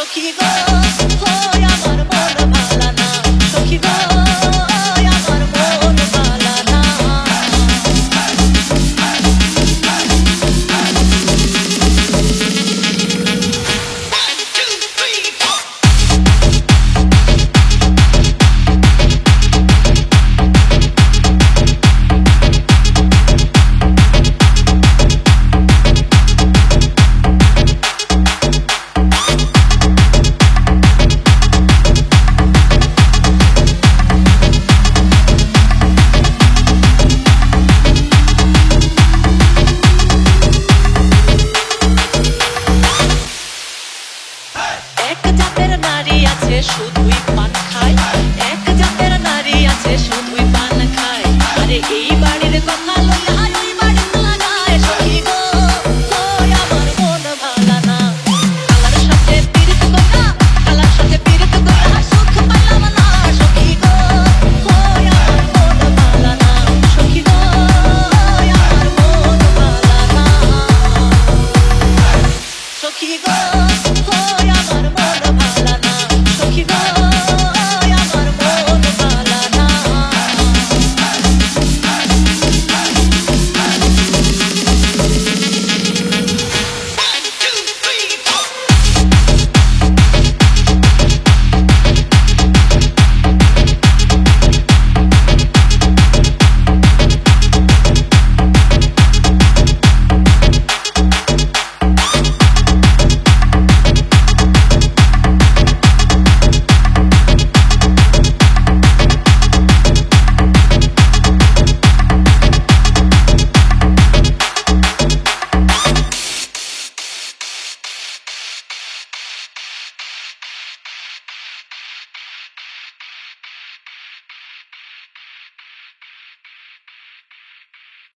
সখী গো হয় আমার মন ভালা না, সখী গো আমার মন ভালা না। এক জাতের নারী আছে শুধুই পান খায়, এক জাতের নারী আছে শুধুই পান খায়। আরে এই বাড়ির কথা লইয়া